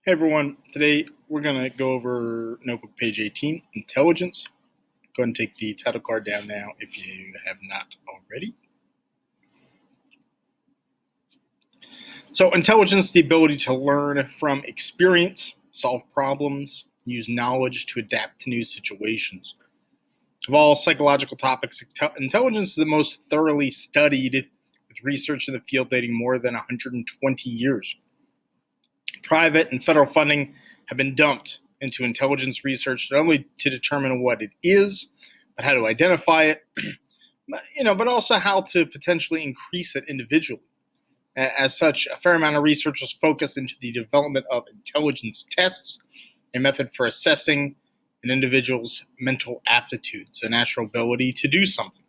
Hey everyone, today we're going to go over notebook page 18, intelligence. Go ahead and take the title card down now if you have not already. So intelligence is the ability to learn from experience, solve problems, use knowledge to adapt to new situations. Of all psychological topics, intelligence is the most thoroughly studied, with research in the field dating more than 120 years. Private and federal funding have been dumped into intelligence research, not only to determine what it is, but how to identify it, but also how to potentially increase it individually. As such, a fair amount of research was focused into the development of intelligence tests, a method for assessing an individual's mental aptitudes, a natural ability to do something,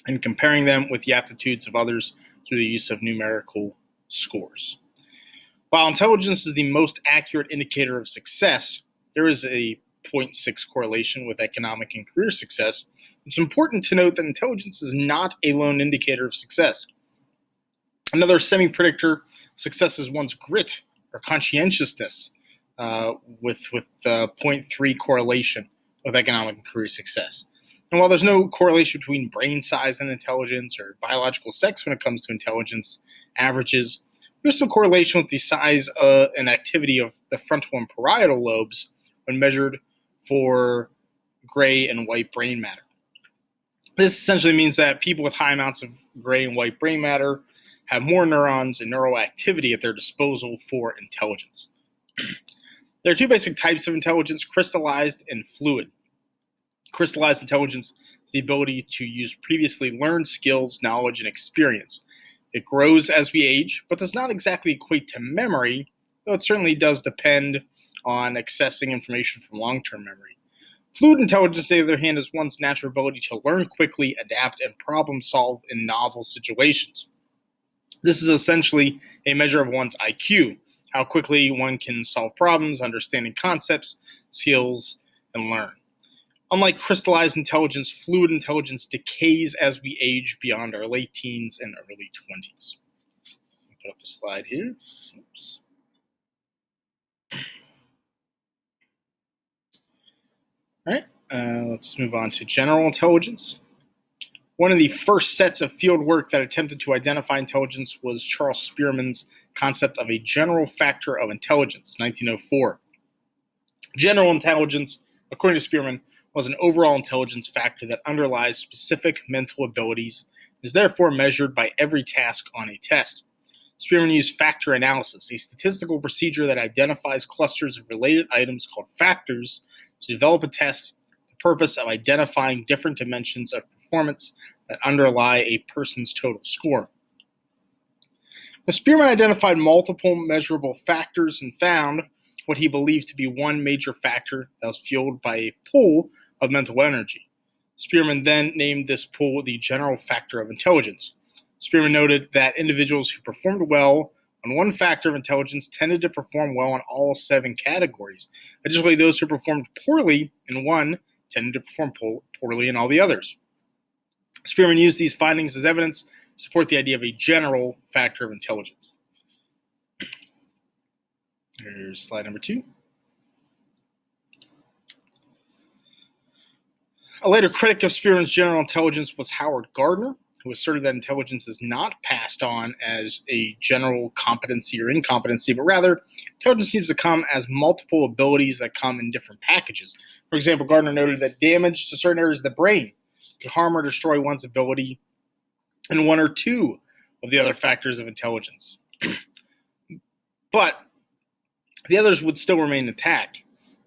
and comparing them with the aptitudes of others through the use of numerical scores. While intelligence is the most accurate indicator of success, there is a 0.6 correlation with economic and career success. It's important to note that intelligence is not a lone indicator of success. Another semi-predictor of success is one's grit or conscientiousness, with 0.3 correlation with economic and career success. And while there's no correlation between brain size and intelligence or biological sex when it comes to intelligence averages, there's some correlation with the size and activity of the frontal and parietal lobes when measured for gray and white brain matter. This essentially means that people with high amounts of gray and white brain matter have more neurons and neural activity at their disposal for intelligence. There are two basic types of intelligence: crystallized and fluid. Crystallized intelligence is the ability to use previously learned skills, knowledge, and experience. It grows as we age, but does not exactly equate to memory, though it certainly does depend on accessing information from long-term memory. Fluid intelligence, on the other hand, is one's natural ability to learn quickly, adapt, and problem solve in novel situations. This is essentially a measure of one's IQ, how quickly one can solve problems, understanding concepts, skills, and learn. Unlike crystallized intelligence, fluid intelligence decays as we age beyond our late teens and early 20s. I'll put up a slide here. Oops. All right, let's move on to general intelligence. One of the first sets of field work that attempted to identify intelligence was Charles Spearman's concept of a general factor of intelligence, 1904. General intelligence, according to Spearman, was an overall intelligence factor that underlies specific mental abilities and is therefore measured by every task on a test. Spearman used factor analysis, a statistical procedure that identifies clusters of related items called factors, to develop a test for the purpose of identifying different dimensions of performance that underlie a person's total score. Now, Spearman identified multiple measurable factors and found what he believed to be one major factor that was fueled by a pool of mental energy. Spearman then named this pool the general factor of intelligence. Spearman noted that individuals who performed well on one factor of intelligence tended to perform well in all 7 categories. Additionally, those who performed poorly in one tended to perform poorly in all the others. Spearman used these findings as evidence to support the idea of a general factor of intelligence. Here's slide number 2. A later critic of Spearman's general intelligence was Howard Gardner, who asserted that intelligence is not passed on as a general competency or incompetency, but rather intelligence seems to come as multiple abilities that come in different packages. For example, Gardner noted that damage to certain areas of the brain could harm or destroy one's ability in 1 or 2 of the other factors of intelligence. But the others would still remain intact.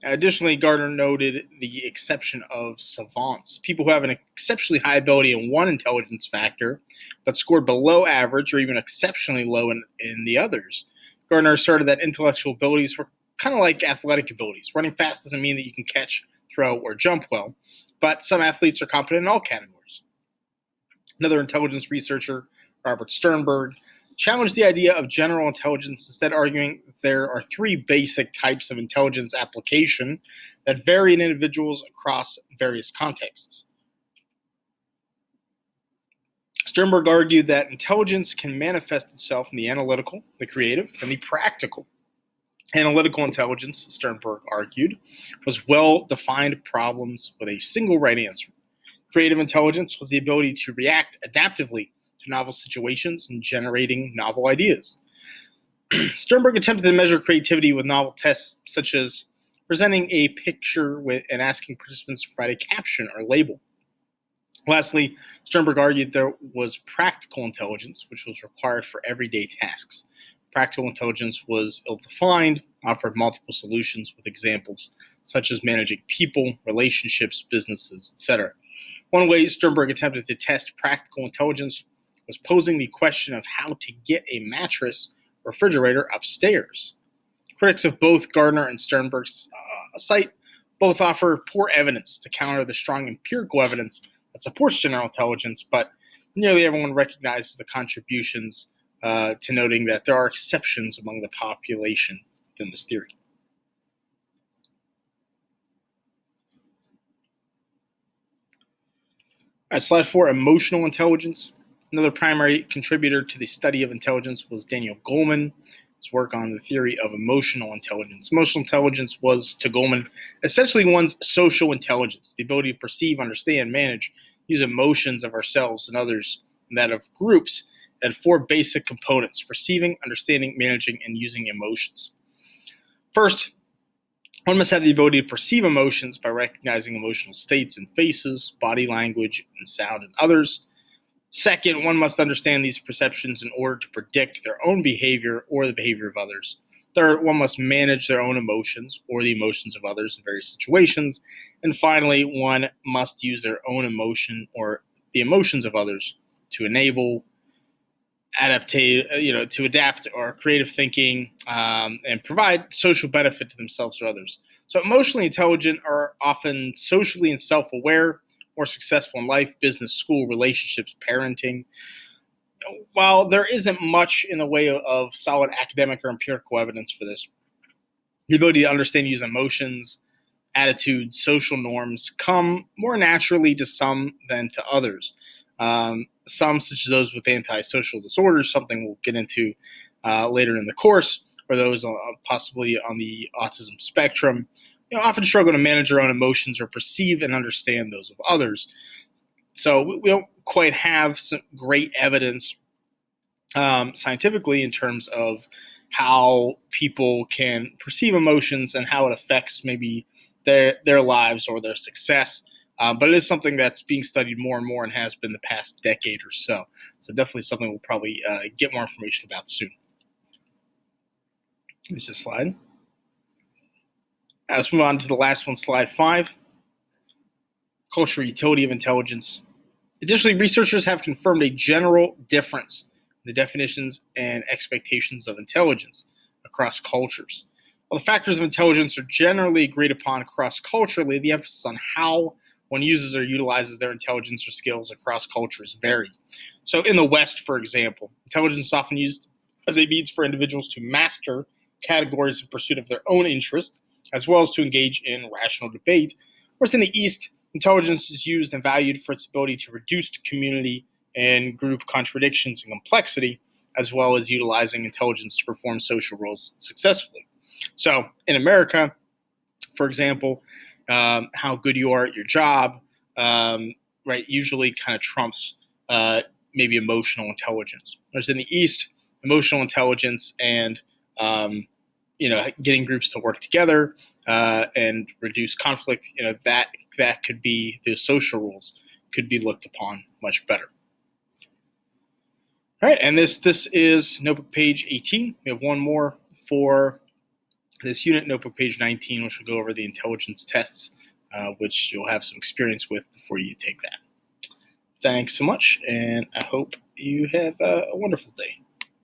Additionally, Gardner noted the exception of savants, people who have an exceptionally high ability in one intelligence factor, but scored below average or even exceptionally low in the others. Gardner asserted that intellectual abilities were kind of like athletic abilities. Running fast doesn't mean that you can catch, throw, or jump well, but some athletes are competent in all categories. Another intelligence researcher, Robert Sternberg, challenged the idea of general intelligence, instead arguing there are 3 basic types of intelligence application that vary in individuals across various contexts. Sternberg argued that intelligence can manifest itself in the analytical, the creative, and the practical. Analytical intelligence, Sternberg argued, was well-defined problems with a single right answer. Creative intelligence was the ability to react adaptively to novel situations and generating novel ideas. Sternberg attempted to measure creativity with novel tests such as presenting a picture and asking participants to provide a caption or label. Lastly, Sternberg argued there was practical intelligence, which was required for everyday tasks. Practical intelligence was ill-defined, offered multiple solutions with examples such as managing people, relationships, businesses, etc. One way Sternberg attempted to test practical intelligence was posing the question of how to get a mattress or refrigerator upstairs. Critics of both Gardner and Sternberg's site both offer poor evidence to counter the strong empirical evidence that supports general intelligence, but nearly everyone recognizes the contributions to noting that there are exceptions among the population within this theory. All right, slide 4, emotional intelligence. Another primary contributor to the study of intelligence was Daniel Goleman. His work on the theory of emotional intelligence. Emotional intelligence was, to Goleman, essentially one's social intelligence, the ability to perceive, understand, manage, use emotions of ourselves and others, and that of groups, and 4 basic components: perceiving, understanding, managing, and using emotions. First, one must have the ability to perceive emotions by recognizing emotional states in faces, body language, and sound in others. Second, one must understand these perceptions in order to predict their own behavior or the behavior of others. Third, one must manage their own emotions or the emotions of others in various situations. And finally, one must use their own emotion or the emotions of others to enable to adapt or creative thinking and provide social benefit to themselves or others. So emotionally intelligent are often socially and self-aware, or successful in life, business, school, relationships, parenting. While there isn't much in the way of solid academic or empirical evidence for this, the ability to understand and use emotions, attitudes, social norms come more naturally to some than to others. Some, such as those with antisocial disorders, something we'll get into later in the course, or those possibly on the autism spectrum, often struggle to manage their own emotions or perceive and understand those of others. So we don't quite have some great evidence scientifically in terms of how people can perceive emotions and how it affects maybe their lives or their success. But it is something that's being studied more and more and has been the past decade or so. So definitely something we'll probably get more information about soon. Here's this slide. Let's move on to the last one, slide 5. Cultural utility of intelligence. Additionally, researchers have confirmed a general difference in the definitions and expectations of intelligence across cultures. While the factors of intelligence are generally agreed upon cross-culturally, the emphasis on how one uses or utilizes their intelligence or skills across cultures vary. So in the West, for example, intelligence is often used as a means for individuals to master categories in pursuit of their own interest, as well as to engage in rational debate. Whereas in the East, intelligence is used and valued for its ability to reduce community and group contradictions and complexity, as well as utilizing intelligence to perform social roles successfully. So in America, for example, how good you are at your job, usually kind of trumps maybe emotional intelligence. Whereas in the East, emotional intelligence and getting groups to work together and reduce conflict, that could be, the social rules could be looked upon much better. All right, and this is notebook page 18. We have one more for this unit, notebook page 19, which will go over the intelligence tests, which you'll have some experience with before you take that. Thanks so much, and I hope you have a wonderful day.